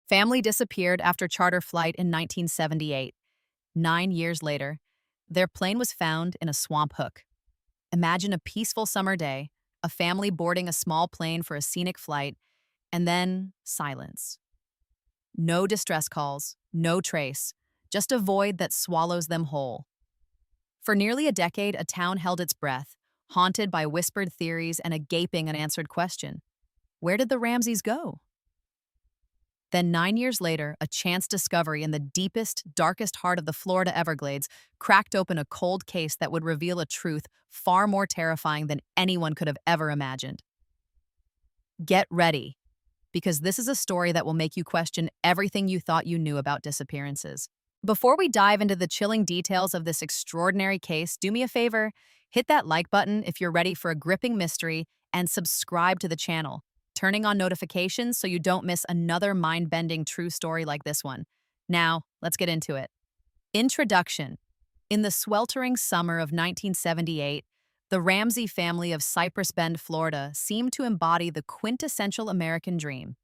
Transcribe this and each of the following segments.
Family disappeared after charter flight in 1978. 9 years later, their plane was found in a swamp hook. Imagine a peaceful summer day, a family boarding a small plane for a scenic flight, and then silence. No distress calls, no trace, just a void that swallows them whole. For nearly a decade, a town held its breath, haunted by whispered theories and a gaping unanswered question. Where did the Ramseys go? Then 9 years later, a chance discovery in the deepest, darkest heart of the Florida Everglades cracked open a cold case that would reveal a truth far more terrifying than anyone could have ever imagined. Get ready, because this is a story that will make you question everything you thought you knew about disappearances. Before we dive into the chilling details of this extraordinary case, do me a favor, hit that like button if you're ready for a gripping mystery, and subscribe to the channel, turning on notifications so you don't miss another mind-bending true story like this one. Now, let's get into it. Introduction. In the sweltering summer of 1978, the Ramsey family of Cypress Bend, Florida, seemed to embody the quintessential American dream.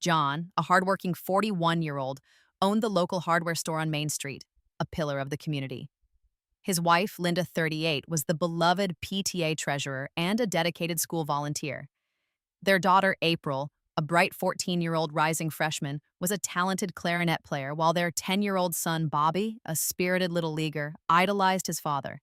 John, a hardworking 41-year-old, owned the local hardware store on Main Street, a pillar of the community. His wife, Linda, 38, was the beloved PTA treasurer and a dedicated school volunteer. Their daughter, April, a bright 14-year-old rising freshman, was a talented clarinet player, while their 10-year-old son, Bobby, a spirited little leaguer, idolized his father.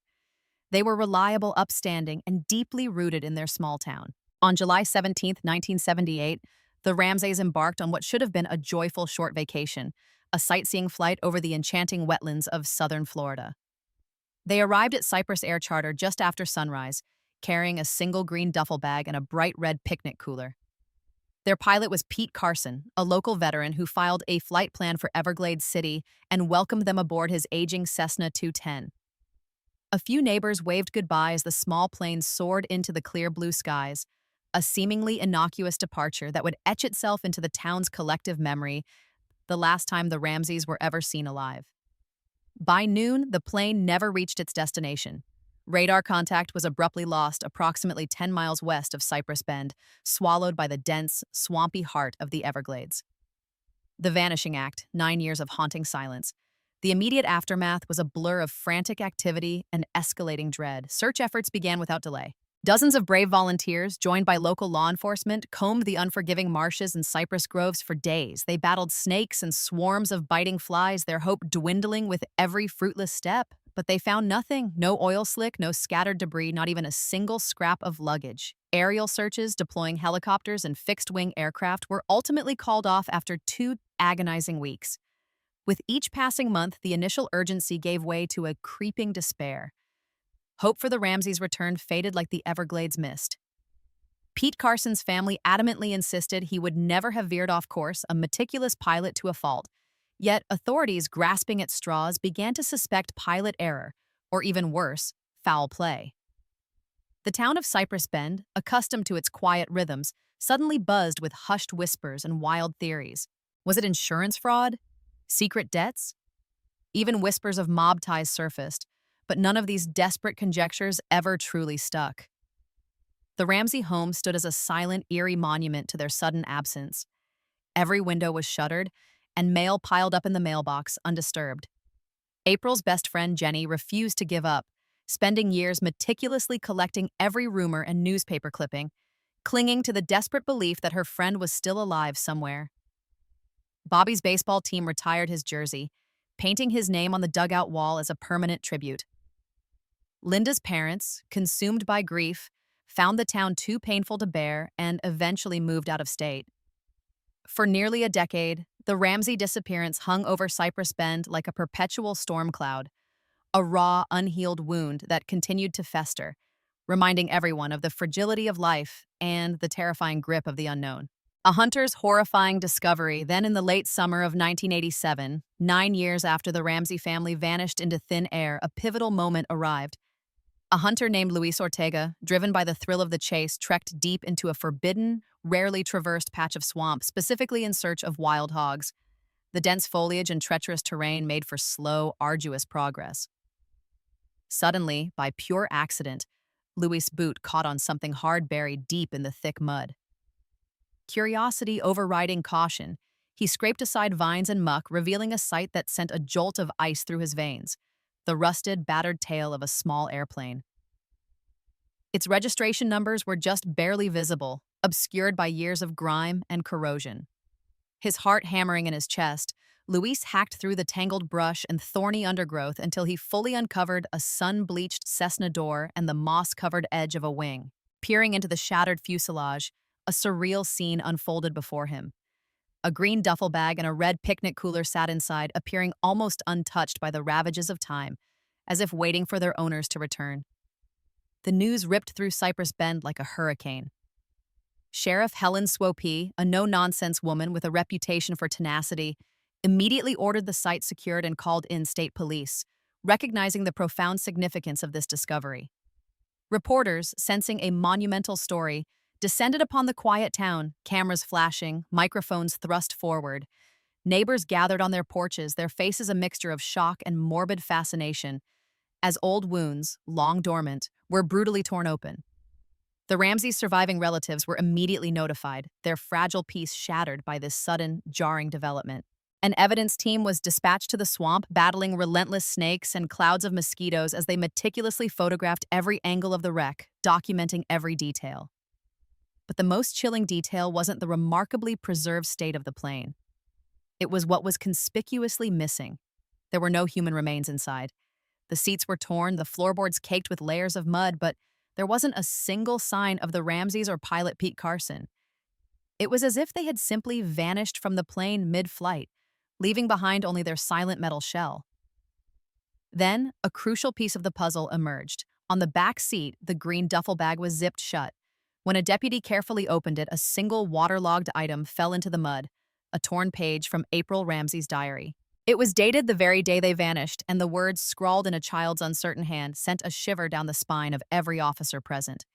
They were reliable, upstanding, and deeply rooted in their small town. On July 17, 1978, the Ramseys embarked on what should have been a joyful short vacation, a sightseeing flight over the enchanting wetlands of southern Florida. They arrived at Cypress Air Charter just after sunrise, carrying a single green duffel bag and a bright red picnic cooler. Their pilot was Pete Carson, a local veteran who filed a flight plan for Everglades City and welcomed them aboard his aging Cessna 210. A few neighbors waved goodbye as the small plane soared into the clear blue skies, a seemingly innocuous departure that would etch itself into the town's collective memory, the last time the Ramseys were ever seen alive. By noon, the plane never reached its destination. Radar contact was abruptly lost approximately 10 miles west of Cypress Bend, swallowed by the dense, swampy heart of the Everglades. The Vanishing Act, 9 years of haunting silence. The immediate aftermath was a blur of frantic activity and escalating dread. Search efforts began without delay. Dozens of brave volunteers, joined by local law enforcement, combed the unforgiving marshes and cypress groves for days. They battled snakes and swarms of biting flies, their hope dwindling with every fruitless step. But they found nothing. No oil slick, no scattered debris, not even a single scrap of luggage. Aerial searches, deploying helicopters and fixed-wing aircraft, were ultimately called off after 2 agonizing weeks. With each passing month, the initial urgency gave way to a creeping despair. Hope for the Ramseys' return faded like the Everglades mist. Pete Carson's family adamantly insisted he would never have veered off course, a meticulous pilot to a fault. Yet authorities, grasping at straws, began to suspect pilot error, or even worse, foul play. The town of Cypress Bend, accustomed to its quiet rhythms, suddenly buzzed with hushed whispers and wild theories. Was it insurance fraud? Secret debts? Even whispers of mob ties surfaced, but none of these desperate conjectures ever truly stuck. The Ramsey home stood as a silent, eerie monument to their sudden absence. Every window was shuttered, and mail piled up in the mailbox, undisturbed. April's best friend, Jenny, refused to give up, spending years meticulously collecting every rumor and newspaper clipping, clinging to the desperate belief that her friend was still alive somewhere. Bobby's baseball team retired his jersey, painting his name on the dugout wall as a permanent tribute. Linda's parents, consumed by grief, found the town too painful to bear and eventually moved out of state. For nearly a decade, the Ramsey disappearance hung over Cypress Bend like a perpetual storm cloud, a raw, unhealed wound that continued to fester, reminding everyone of the fragility of life and the terrifying grip of the unknown. A hunter's horrifying discovery. Then in the late summer of 1987, 9 years after the Ramsey family vanished into thin air, a pivotal moment arrived. A hunter named Luis Ortega, driven by the thrill of the chase, trekked deep into a forbidden, rarely traversed patch of swamp, specifically in search of wild hogs. The dense foliage and treacherous terrain made for slow, arduous progress. Suddenly, by pure accident, Luis' boot caught on something hard buried deep in the thick mud. Curiosity overriding caution, He scraped aside vines and muck, revealing a sight that sent a jolt of ice through his veins: the rusted, battered tail of a small airplane. Its registration numbers were just barely visible, obscured by years of grime and corrosion. His heart hammering in his chest, Luis hacked through the tangled brush and thorny undergrowth until he fully uncovered a sun-bleached Cessna door and the moss-covered edge of a wing. Peering into the shattered fuselage, a surreal scene unfolded before him. A green duffel bag and a red picnic cooler sat inside, appearing almost untouched by the ravages of time, as if waiting for their owners to return. The news ripped through Cypress Bend like a hurricane. Sheriff Helen Swope, a no-nonsense woman with a reputation for tenacity, immediately ordered the site secured and called in state police, recognizing the profound significance of this discovery. Reporters, sensing a monumental story, descended upon the quiet town, cameras flashing, microphones thrust forward. Neighbors gathered on their porches, their faces a mixture of shock and morbid fascination, as old wounds, long dormant, were brutally torn open. The Ramseys' surviving relatives were immediately notified, their fragile peace shattered by this sudden, jarring development. An evidence team was dispatched to the swamp, battling relentless snakes and clouds of mosquitoes as they meticulously photographed every angle of the wreck, documenting every detail. But the most chilling detail wasn't the remarkably preserved state of the plane. It was what was conspicuously missing. There were no human remains inside. The seats were torn, the floorboards caked with layers of mud, but there wasn't a single sign of the Ramseys or pilot Pete Carson. It was as if they had simply vanished from the plane mid-flight, leaving behind only their silent metal shell. Then, a crucial piece of the puzzle emerged. On the back seat, the green duffel bag was zipped shut. When a deputy carefully opened it, a single waterlogged item fell into the mud, a torn page from April Ramsey's diary. It was dated the very day they vanished, and the words scrawled in a child's uncertain hand sent a shiver down the spine of every officer present.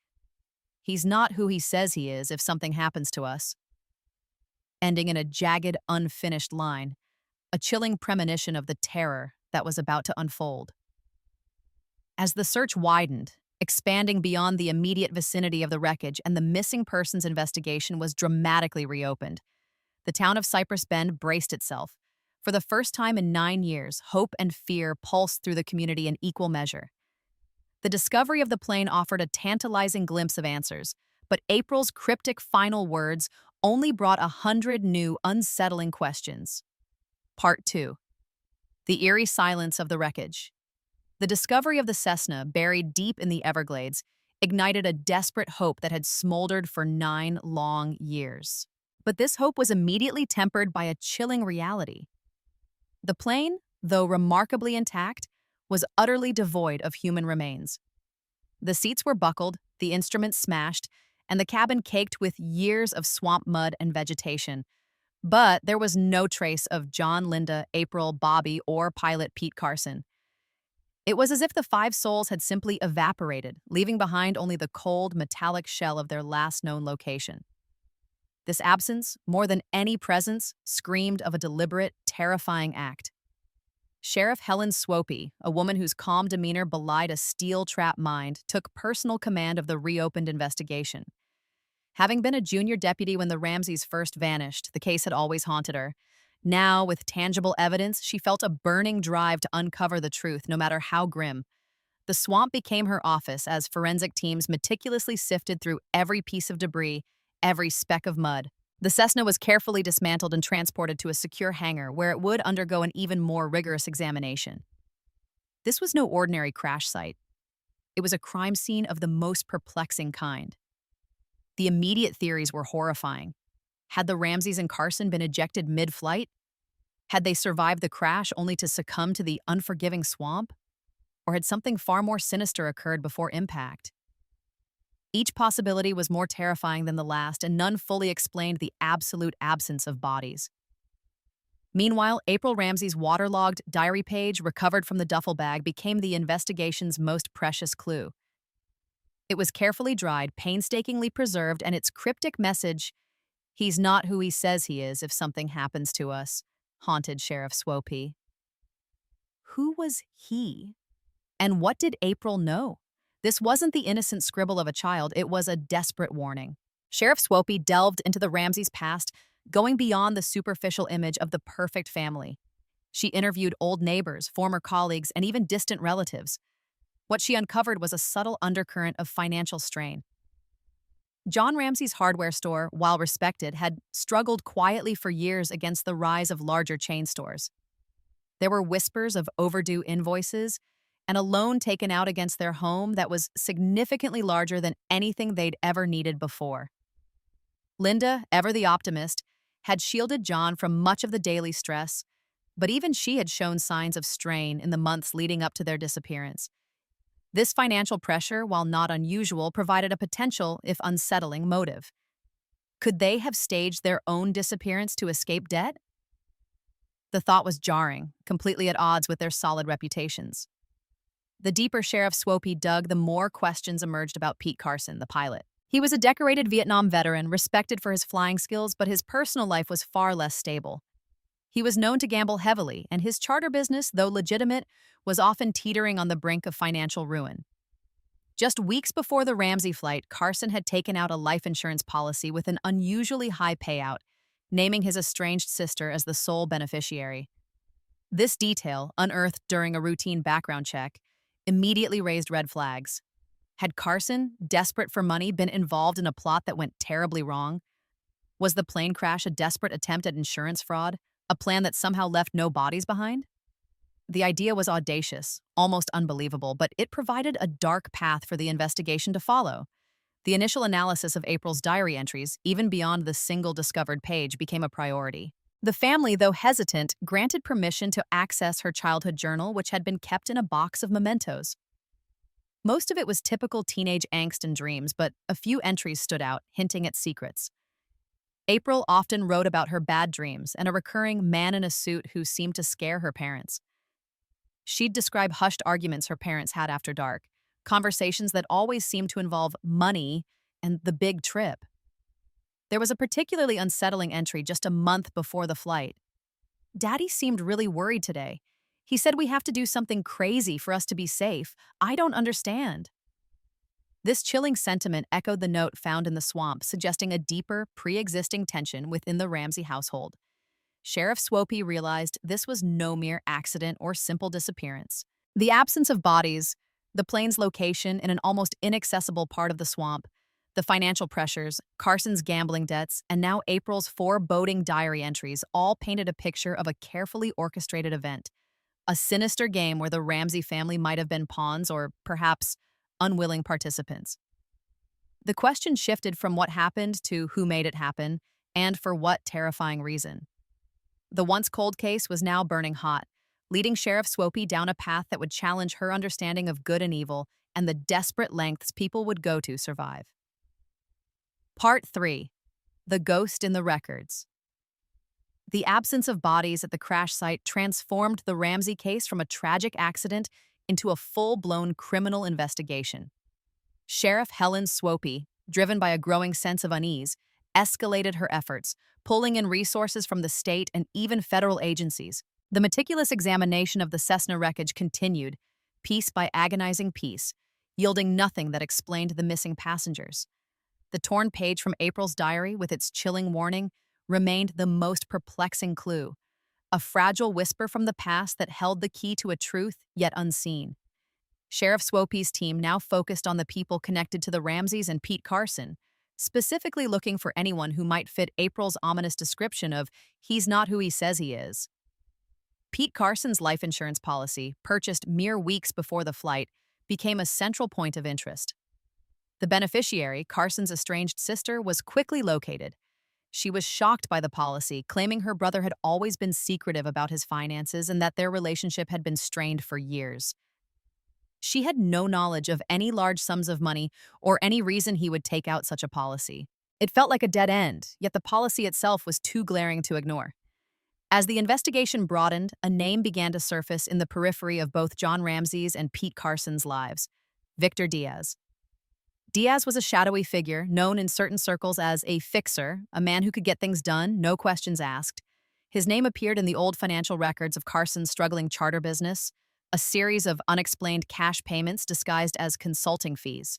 "He's not who he says he is if something happens to us." Ending in a jagged, unfinished line, a chilling premonition of the terror that was about to unfold. As the search widened, expanding beyond the immediate vicinity of the wreckage, and the missing persons investigation was dramatically reopened, the town of Cypress Bend braced itself. For the first time in 9 years, hope and fear pulsed through the community in equal measure. The discovery of the plane offered a tantalizing glimpse of answers, but April's cryptic final words only brought 100 new, unsettling questions. Part 2. The eerie silence of the wreckage. The discovery of the Cessna, buried deep in the Everglades, ignited a desperate hope that had smoldered for 9 long years. But this hope was immediately tempered by a chilling reality. The plane, though remarkably intact, was utterly devoid of human remains. The seats were buckled, the instruments smashed, and the cabin caked with years of swamp mud and vegetation. But there was no trace of John, Linda, April, Bobby, or pilot Pete Carson. It was as if the 5 souls had simply evaporated, leaving behind only the cold, metallic shell of their last known location. This absence, more than any presence, screamed of a deliberate, terrifying act. Sheriff Helen Swope, a woman whose calm demeanor belied a steel-trap mind, took personal command of the reopened investigation. Having been a junior deputy when the Ramseys first vanished, the case had always haunted her. Now, with tangible evidence, she felt a burning drive to uncover the truth, no matter how grim. The swamp became her office as forensic teams meticulously sifted through every piece of debris, every speck of mud. The Cessna was carefully dismantled and transported to a secure hangar where it would undergo an even more rigorous examination. This was no ordinary crash site. It was a crime scene of the most perplexing kind. The immediate theories were horrifying. Had the Ramseys and Carson been ejected mid-flight? Had they survived the crash only to succumb to the unforgiving swamp? Or had something far more sinister occurred before impact? Each possibility was more terrifying than the last, and none fully explained the absolute absence of bodies. Meanwhile, April Ramsey's waterlogged diary page, recovered from the duffel bag, became the investigation's most precious clue. It was carefully dried, painstakingly preserved, and its cryptic message, "He's not who he says he is if something happens to us," haunted Sheriff Swope. Who was he? And what did April know? This wasn't the innocent scribble of a child, it was a desperate warning. Sheriff Swope delved into the Ramseys' past, going beyond the superficial image of the perfect family. She interviewed old neighbors, former colleagues, and even distant relatives. What she uncovered was a subtle undercurrent of financial strain. John Ramsey's hardware store, while respected, had struggled quietly for years against the rise of larger chain stores. There were whispers of overdue invoices and a loan taken out against their home that was significantly larger than anything they'd ever needed before. Linda, ever the optimist, had shielded John from much of the daily stress, but even she had shown signs of strain in the months leading up to their disappearance. This financial pressure, while not unusual, provided a potential, if unsettling, motive. Could they have staged their own disappearance to escape debt? The thought was jarring, completely at odds with their solid reputations. The deeper Sheriff Swope dug, the more questions emerged about Pete Carson, the pilot. He was a decorated Vietnam veteran, respected for his flying skills, but his personal life was far less stable. He was known to gamble heavily, and his charter business, though legitimate, was often teetering on the brink of financial ruin. Just weeks before the Ramsey flight, Carson had taken out a life insurance policy with an unusually high payout, naming his estranged sister as the sole beneficiary. This detail, unearthed during a routine background check, immediately raised red flags. Had Carson, desperate for money, been involved in a plot that went terribly wrong? Was the plane crash a desperate attempt at insurance fraud, a plan that somehow left no bodies behind? The idea was audacious, almost unbelievable, but it provided a dark path for the investigation to follow. The initial analysis of April's diary entries, even beyond the single discovered page, became a priority. The family, though hesitant, granted permission to access her childhood journal, which had been kept in a box of mementos. Most of it was typical teenage angst and dreams, but a few entries stood out, hinting at secrets. April often wrote about her bad dreams and a recurring man in a suit who seemed to scare her parents. She'd describe hushed arguments her parents had after dark, conversations that always seemed to involve money and the big trip. There was a particularly unsettling entry just a month before the flight. "Daddy seemed really worried today. He said we have to do something crazy for us to be safe. I don't understand." This chilling sentiment echoed the note found in the swamp, suggesting a deeper, pre-existing tension within the Ramsey household. Sheriff Swope realized this was no mere accident or simple disappearance. The absence of bodies, the plane's location in an almost inaccessible part of the swamp, the financial pressures, Carson's gambling debts, and now April's foreboding diary entries all painted a picture of a carefully orchestrated event, a sinister game where the Ramsey family might have been pawns or, perhaps, unwilling participants. The question shifted from what happened to who made it happen, and for what terrifying reason. The once cold case was now burning hot, leading Sheriff Swope down a path that would challenge her understanding of good and evil and the desperate lengths people would go to survive. Part 3. The Ghost in the Records. The absence of bodies at the crash site transformed the Ramsey case from a tragic accident into a full-blown criminal investigation. Sheriff Helen Swope, driven by a growing sense of unease, escalated her efforts, pulling in resources from the state and even federal agencies. The meticulous examination of the Cessna wreckage continued, piece by agonizing piece, yielding nothing that explained the missing passengers. The torn page from April's diary, with its chilling warning, remained the most perplexing clue, a fragile whisper from the past that held the key to a truth yet unseen. Sheriff Swope's team now focused on the people connected to the Ramseys and Pete Carson, specifically looking for anyone who might fit April's ominous description of "he's not who he says he is." Pete Carson's life insurance policy, purchased mere weeks before the flight, became a central point of interest. The beneficiary, Carson's estranged sister, was quickly located. She was shocked by the policy, claiming her brother had always been secretive about his finances and that their relationship had been strained for years. She had no knowledge of any large sums of money or any reason he would take out such a policy. It felt like a dead end, yet the policy itself was too glaring to ignore. As the investigation broadened, a name began to surface in the periphery of both John Ramsey's and Pete Carson's lives: Victor Diaz. Diaz was a shadowy figure, known in certain circles as a fixer, a man who could get things done, no questions asked. His name appeared in the old financial records of Carson's struggling charter business, a series of unexplained cash payments disguised as consulting fees.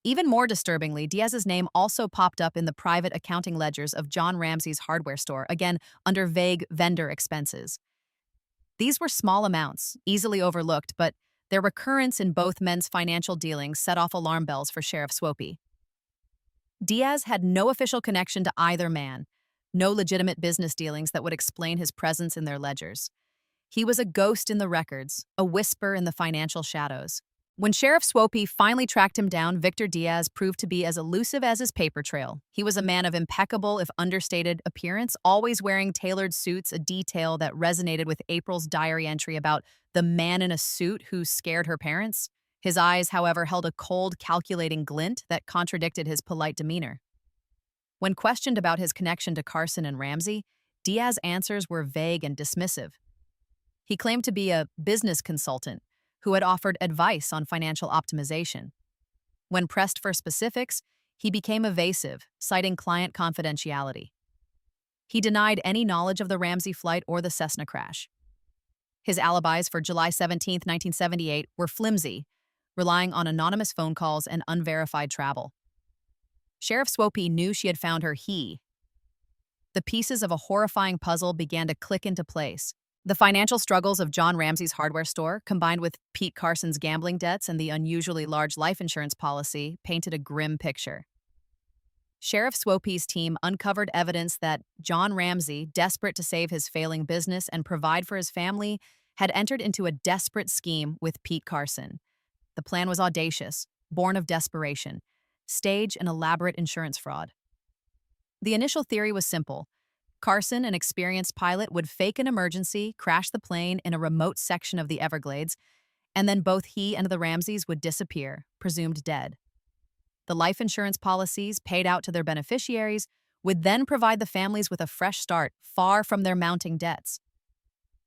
Even more disturbingly, Diaz's name also popped up in the private accounting ledgers of John Ramsey's hardware store, again under vague vendor expenses. These were small amounts, easily overlooked, but their recurrence in both men's financial dealings set off alarm bells for Sheriff Swopey. Diaz had no official connection to either man, no legitimate business dealings that would explain his presence in their ledgers. He was a ghost in the records, a whisper in the financial shadows. When Sheriff Swopey finally tracked him down, Victor Diaz proved to be as elusive as his paper trail. He was a man of impeccable, if understated, appearance, always wearing tailored suits, a detail that resonated with April's diary entry about the man in a suit who scared her parents. His eyes, however, held a cold, calculating glint that contradicted his polite demeanor. When questioned about his connection to Carson and Ramsey, Diaz's answers were vague and dismissive. He claimed to be a business consultant who had offered advice on financial optimization. When pressed for specifics, he became evasive, citing client confidentiality. He denied any knowledge of the Ramsey flight or the Cessna crash. His alibis for July 17, 1978 were flimsy, relying on anonymous phone calls and unverified travel. Sheriff Swopey knew she had found her he. The pieces of a horrifying puzzle began to click into place. The financial struggles of John Ramsey's hardware store, combined with Pete Carson's gambling debts and the unusually large life insurance policy, painted a grim picture. Sheriff Swopey's team uncovered evidence that John Ramsey, desperate to save his failing business and provide for his family, had entered into a desperate scheme with Pete Carson. The plan was audacious, born of desperation: stage an elaborate insurance fraud. The initial theory was simple. Carson, an experienced pilot, would fake an emergency, crash the plane in a remote section of the Everglades, and then both he and the Ramseys would disappear, presumed dead. The life insurance policies, paid out to their beneficiaries, would then provide the families with a fresh start, far from their mounting debts.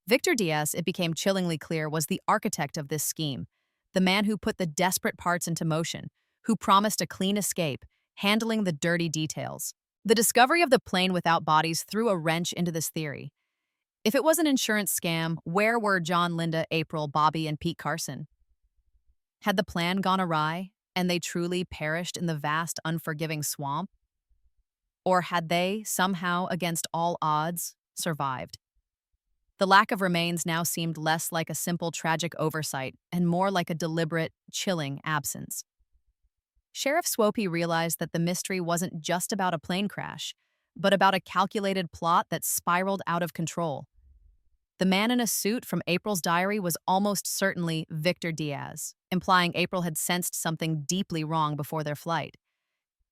Victor Diaz, it became chillingly clear, was the architect of this scheme, the man who put the desperate parts into motion, who promised a clean escape, handling the dirty details. The discovery of the plane without bodies threw a wrench into this theory. If it was an insurance scam, where were John, Linda, April, Bobby, and Pete Carson? Had the plan gone awry, and they truly perished in the vast, unforgiving swamp? Or had they, somehow against all odds, survived? The lack of remains now seemed less like a simple tragic oversight and more like a deliberate, chilling absence. Sheriff Swopey realized that the mystery wasn't just about a plane crash, but about a calculated plot that spiraled out of control. The man in a suit from April's diary was almost certainly Victor Diaz, implying April had sensed something deeply wrong before their flight.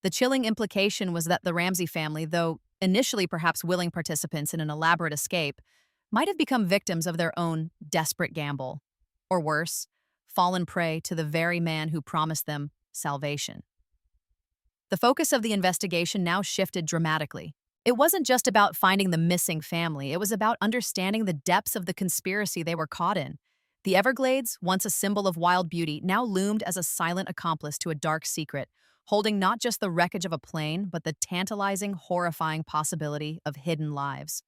The chilling implication was that the Ramsey family, though initially perhaps willing participants in an elaborate escape, might have become victims of their own desperate gamble. Or worse, fallen prey to the very man who promised them salvation. The focus of the investigation now shifted dramatically. It wasn't just about finding the missing family, it was about understanding the depths of the conspiracy they were caught in. The Everglades, once a symbol of wild beauty, now loomed as a silent accomplice to a dark secret, holding not just the wreckage of a plane, but the tantalizing, horrifying possibility of hidden lives.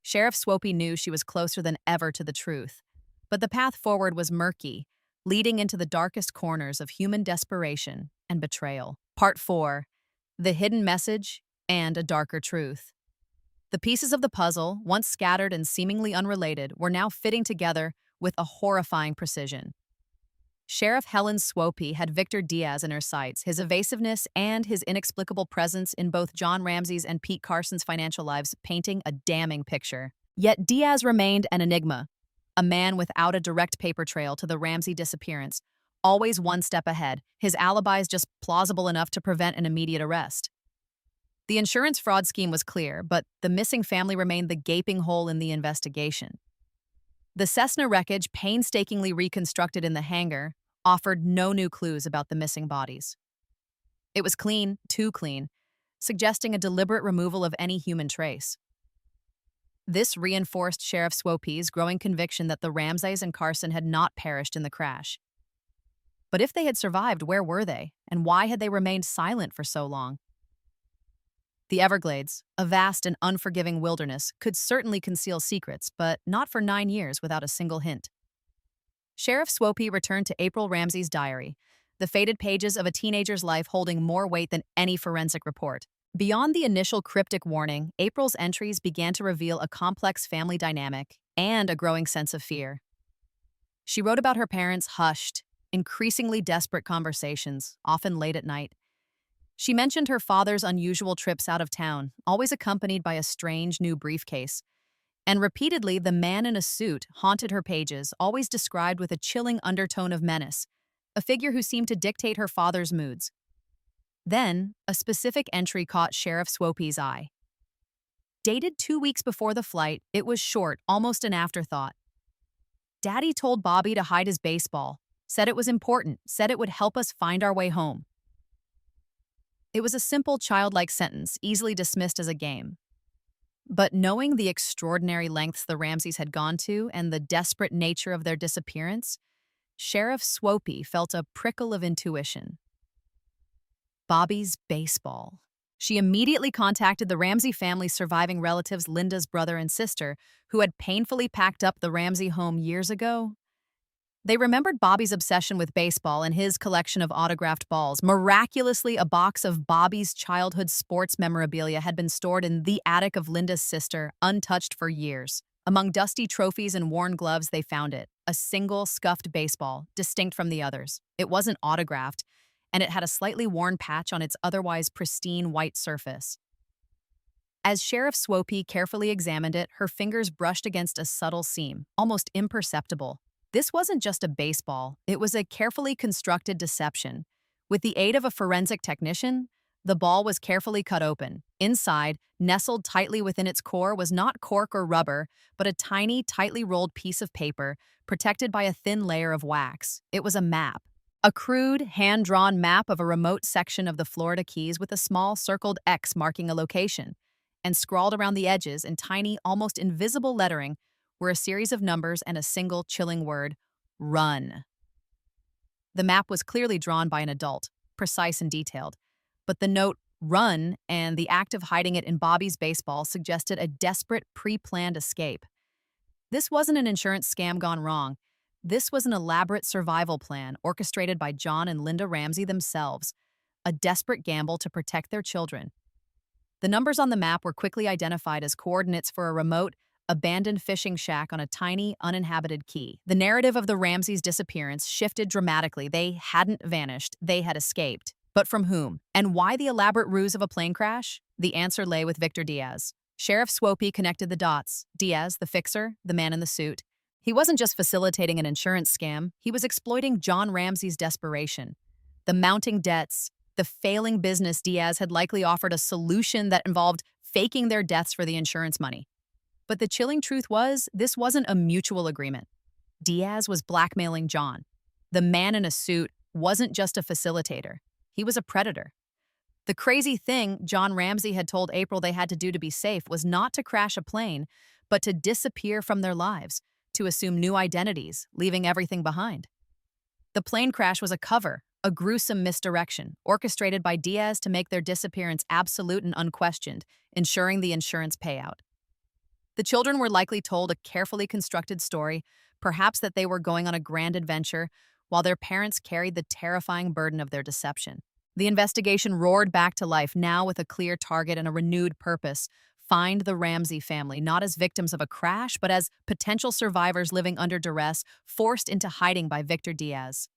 Sheriff Swopey knew she was closer than ever to the truth, but the path forward was murky, leading into the darkest corners of human desperation and betrayal. Part 4. The Hidden Message and a Darker Truth. The pieces of the puzzle, once scattered and seemingly unrelated, were now fitting together with a horrifying precision. Sheriff Helen Swopey had Victor Diaz in her sights, his evasiveness and his inexplicable presence in both John Ramsey's and Pete Carson's financial lives painting a damning picture. Yet Diaz remained an enigma, a man without a direct paper trail to the Ramsey disappearance, always one step ahead, his alibis just plausible enough to prevent an immediate arrest. The insurance fraud scheme was clear, but the missing family remained the gaping hole in the investigation. The Cessna wreckage, painstakingly reconstructed in the hangar, offered no new clues about the missing bodies. It was clean, too clean, suggesting a deliberate removal of any human trace. This reinforced Sheriff Swopey's growing conviction that the Ramseys and Carson had not perished in the crash. But if they had survived, where were they, and why had they remained silent for so long? The Everglades, a vast and unforgiving wilderness, could certainly conceal secrets, but not for 9 years without a single hint. Sheriff Swopey returned to April Ramsey's diary, the faded pages of a teenager's life holding more weight than any forensic report. Beyond the initial cryptic warning, April's entries began to reveal a complex family dynamic and a growing sense of fear. She wrote about her parents' hushed, increasingly desperate conversations, often late at night. She mentioned her father's unusual trips out of town, always accompanied by a strange new briefcase. And repeatedly, the man in a suit haunted her pages, always described with a chilling undertone of menace, a figure who seemed to dictate her father's moods. Then, a specific entry caught Sheriff Swope's eye. Dated 2 weeks before the flight, it was short, almost an afterthought. Daddy told Bobby to hide his baseball, said it was important, said it would help us find our way home. It was a simple, childlike sentence, easily dismissed as a game. But knowing the extraordinary lengths the Ramseys had gone to and the desperate nature of their disappearance, Sheriff Swope felt a prickle of intuition. Bobby's baseball. She immediately contacted the Ramsey family's surviving relatives, Linda's brother and sister, who had painfully packed up the Ramsey home years ago. They remembered Bobby's obsession with baseball and his collection of autographed balls. Miraculously, a box of Bobby's childhood sports memorabilia had been stored in the attic of Linda's sister, untouched for years. Among dusty trophies and worn gloves, they found it, a single scuffed baseball, distinct from the others. It wasn't autographed, and it had a slightly worn patch on its otherwise pristine white surface. As Sheriff Swope carefully examined it, her fingers brushed against a subtle seam, almost imperceptible. This wasn't just a baseball, it was a carefully constructed deception. With the aid of a forensic technician, the ball was carefully cut open. Inside, nestled tightly within its core, was not cork or rubber, but a tiny, tightly rolled piece of paper, protected by a thin layer of wax. It was a map. A crude, hand-drawn map of a remote section of the Florida Keys with a small circled X marking a location. And scrawled around the edges in tiny, almost invisible lettering were a series of numbers and a single chilling word: run. The map was clearly drawn by an adult, precise and detailed, but the note run and the act of hiding it in Bobby's baseball suggested a desperate, pre-planned escape. This wasn't an insurance scam gone wrong. This was an elaborate survival plan orchestrated by John and Linda Ramsey themselves, a desperate gamble to protect their children. The numbers on the map were quickly identified as coordinates for a remote, abandoned fishing shack on a tiny, uninhabited key. The narrative of the Ramseys' disappearance shifted dramatically. They hadn't vanished, they had escaped. But from whom? And why the elaborate ruse of a plane crash? The answer lay with Victor Diaz. Sheriff Swope connected the dots. Diaz, the fixer, the man in the suit. He wasn't just facilitating an insurance scam, he was exploiting John Ramsey's desperation. The mounting debts, the failing business. Diaz had likely offered a solution that involved faking their deaths for the insurance money. But the chilling truth was, this wasn't a mutual agreement. Diaz was blackmailing John. The man in a suit wasn't just a facilitator. He was a predator. The crazy thing John Ramsey had told April they had to do to be safe was not to crash a plane, but to disappear from their lives, to assume new identities, leaving everything behind. The plane crash was a cover, a gruesome misdirection, orchestrated by Diaz to make their disappearance absolute and unquestioned, ensuring the insurance payout. The children were likely told a carefully constructed story, perhaps that they were going on a grand adventure, while their parents carried the terrifying burden of their deception. The investigation roared back to life, now with a clear target and a renewed purpose: find the Ramsey family, not as victims of a crash, but as potential survivors living under duress, forced into hiding by Victor Diaz.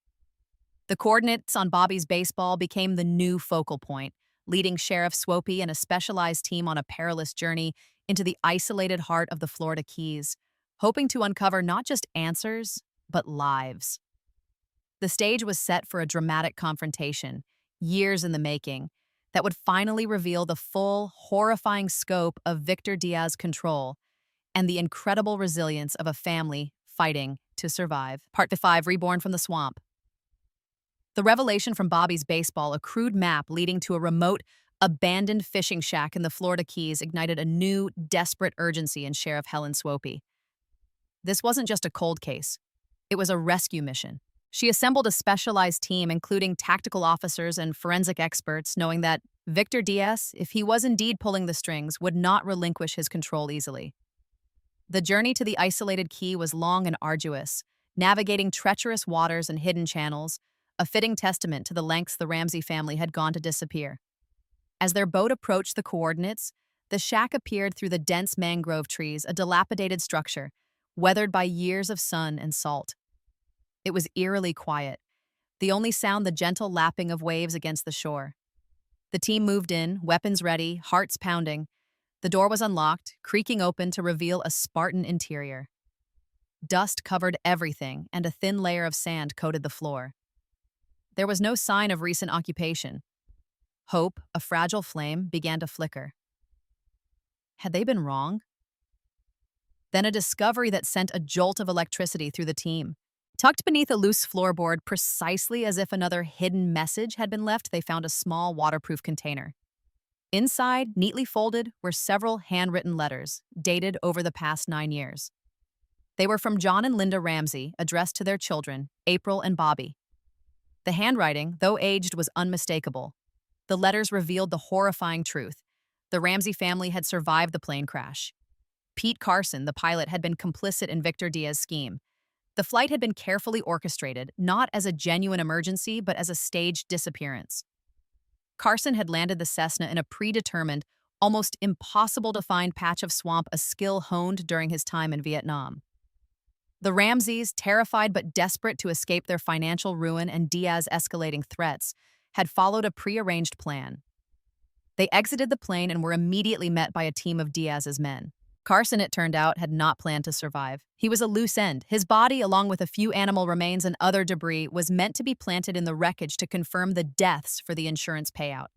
The coordinates on Bobby's baseball became the new focal point, leading Sheriff Swope and a specialized team on a perilous journey into the isolated heart of the Florida Keys, hoping to uncover not just answers, but lives. The stage was set for a dramatic confrontation, years in the making, that would finally reveal the full, horrifying scope of Victor Diaz's control and the incredible resilience of a family fighting to survive. Part 5, Reborn from the Swamp. The revelation from Bobby's baseball, a crude map leading to a remote, abandoned fishing shack in the Florida Keys, ignited a new, desperate urgency in Sheriff Helen Swope. This wasn't just a cold case. It was a rescue mission. She assembled a specialized team, including tactical officers and forensic experts, knowing that Victor Diaz, if he was indeed pulling the strings, would not relinquish his control easily. The journey to the isolated key was long and arduous, navigating treacherous waters and hidden channels, a fitting testament to the lengths the Ramsey family had gone to disappear. As their boat approached the coordinates, the shack appeared through the dense mangrove trees, a dilapidated structure, weathered by years of sun and salt. It was eerily quiet, the only sound the gentle lapping of waves against the shore. The team moved in, weapons ready, hearts pounding. The door was unlocked, creaking open to reveal a Spartan interior. Dust covered everything, and a thin layer of sand coated the floor. There was no sign of recent occupation. Hope, a fragile flame, began to flicker. Had they been wrong? Then a discovery that sent a jolt of electricity through the team. Tucked beneath a loose floorboard, precisely as if another hidden message had been left, they found a small waterproof container. Inside, neatly folded, were several handwritten letters, dated over the past 9 years. They were from John and Linda Ramsey, addressed to their children, April and Bobby. The handwriting, though aged, was unmistakable. The letters revealed the horrifying truth. The Ramsey family had survived the plane crash. Pete Carson, the pilot, had been complicit in Victor Diaz's scheme. The flight had been carefully orchestrated, not as a genuine emergency, but as a staged disappearance. Carson had landed the Cessna in a predetermined, almost impossible-to-find patch of swamp, a skill honed during his time in Vietnam. The Ramseys, terrified but desperate to escape their financial ruin and Diaz's escalating threats, had followed a prearranged plan. They exited the plane and were immediately met by a team of Diaz's men. Carson, it turned out, had not planned to survive. He was a loose end. His body, along with a few animal remains and other debris, was meant to be planted in the wreckage to confirm the deaths for the insurance payout.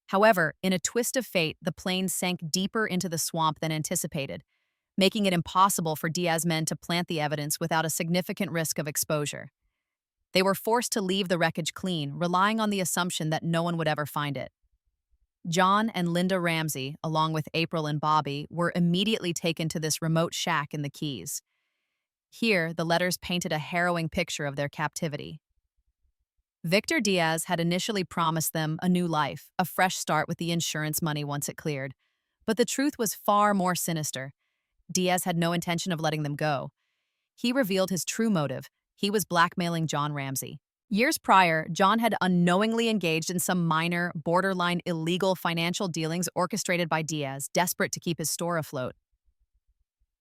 However, in a twist of fate, the plane sank deeper into the swamp than anticipated, making it impossible for Diaz's men to plant the evidence without a significant risk of exposure. They were forced to leave the wreckage clean, relying on the assumption that no one would ever find it. John and Linda Ramsey, along with April and Bobby, were immediately taken to this remote shack in the Keys. Here, the letters painted a harrowing picture of their captivity. Victor Diaz had initially promised them a new life, a fresh start with the insurance money once it cleared. But the truth was far more sinister. Diaz had no intention of letting them go. He revealed his true motive. He was blackmailing John Ramsey. Years prior, John had unknowingly engaged in some minor, borderline illegal financial dealings orchestrated by Diaz, desperate to keep his store afloat.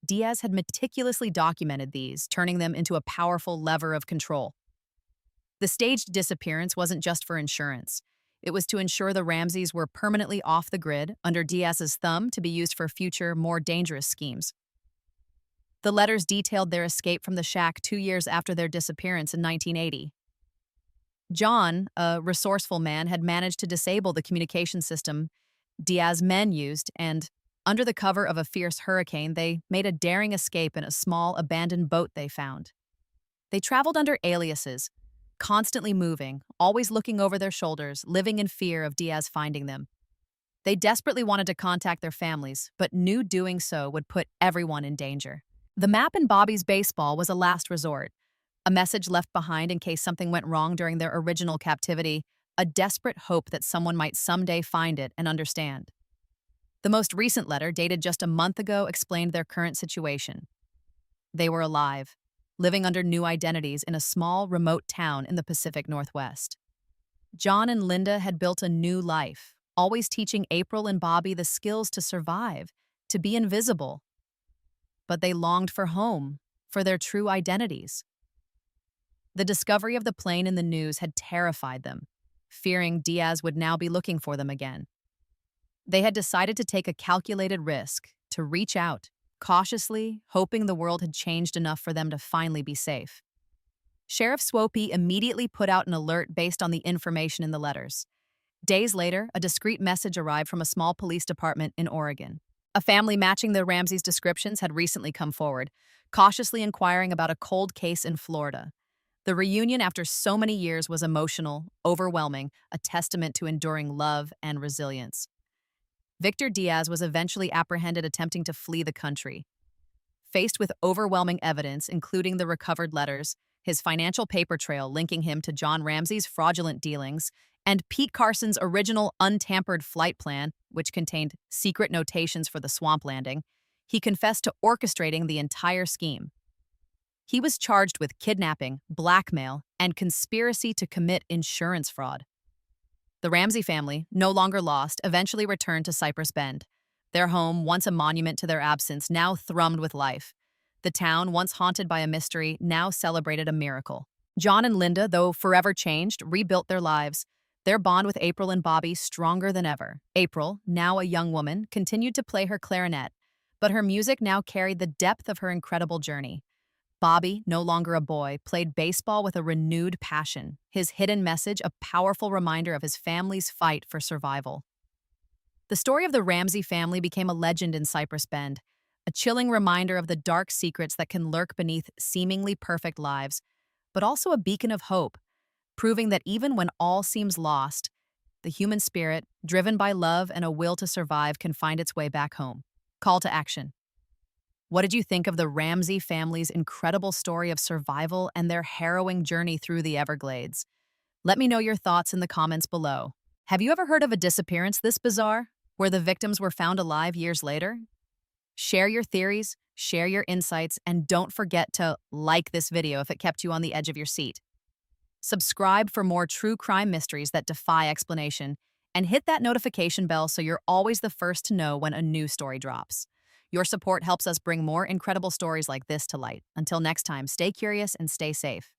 Diaz had meticulously documented these, turning them into a powerful lever of control. The staged disappearance wasn't just for insurance. It was to ensure the Ramseys were permanently off the grid, under Diaz's thumb, to be used for future, more dangerous schemes. The letters detailed their escape from the shack 2 years after their disappearance in 1980. John, a resourceful man, had managed to disable the communication system Diaz's men used, and, under the cover of a fierce hurricane, they made a daring escape in a small, abandoned boat they found. They traveled under aliases, constantly moving, always looking over their shoulders, living in fear of Diaz finding them. They desperately wanted to contact their families, but knew doing so would put everyone in danger. The map in Bobby's baseball was a last resort, a message left behind in case something went wrong during their original captivity, a desperate hope that someone might someday find it and understand. The most recent letter, dated just a month ago, explained their current situation. They were alive, living under new identities in a small, remote town in the Pacific Northwest. John and Linda had built a new life, always teaching April and Bobby the skills to survive, to be invisible. But they longed for home, for their true identities. The discovery of the plane in the news had terrified them, fearing Diaz would now be looking for them again. They had decided to take a calculated risk, to reach out, cautiously, hoping the world had changed enough for them to finally be safe. Sheriff Swope immediately put out an alert based on the information in the letters. Days later, a discreet message arrived from a small police department in Oregon. A family matching the Ramseys' descriptions had recently come forward, cautiously inquiring about a cold case in Florida. The reunion after so many years was emotional, overwhelming, a testament to enduring love and resilience. Victor Diaz was eventually apprehended attempting to flee the country. Faced with overwhelming evidence, including the recovered letters, his financial paper trail linking him to John Ramsey's fraudulent dealings, and Pete Carson's original untampered flight plan, which contained secret notations for the swamp landing, he confessed to orchestrating the entire scheme. He was charged with kidnapping, blackmail, and conspiracy to commit insurance fraud. The Ramsey family, no longer lost, eventually returned to Cypress Bend. Their home, once a monument to their absence, now thrummed with life. The town, once haunted by a mystery, now celebrated a miracle. John and Linda, though forever changed, rebuilt their lives. Their bond with April and Bobby stronger than ever. April, now a young woman, continued to play her clarinet, but her music now carried the depth of her incredible journey. Bobby, no longer a boy, played baseball with a renewed passion, his hidden message a powerful reminder of his family's fight for survival. The story of the Ramsey family became a legend in Cypress Bend, a chilling reminder of the dark secrets that can lurk beneath seemingly perfect lives, but also a beacon of hope, proving that even when all seems lost, the human spirit, driven by love and a will to survive, can find its way back home. Call to action. What did you think of the Ramsey family's incredible story of survival and their harrowing journey through the Everglades? Let me know your thoughts in the comments below. Have you ever heard of a disappearance this bizarre, where the victims were found alive years later? Share your theories, share your insights, and don't forget to like this video if it kept you on the edge of your seat. Subscribe for more true crime mysteries that defy explanation, and hit that notification bell so you're always the first to know when a new story drops. Your support helps us bring more incredible stories like this to light. Until next time, stay curious and stay safe.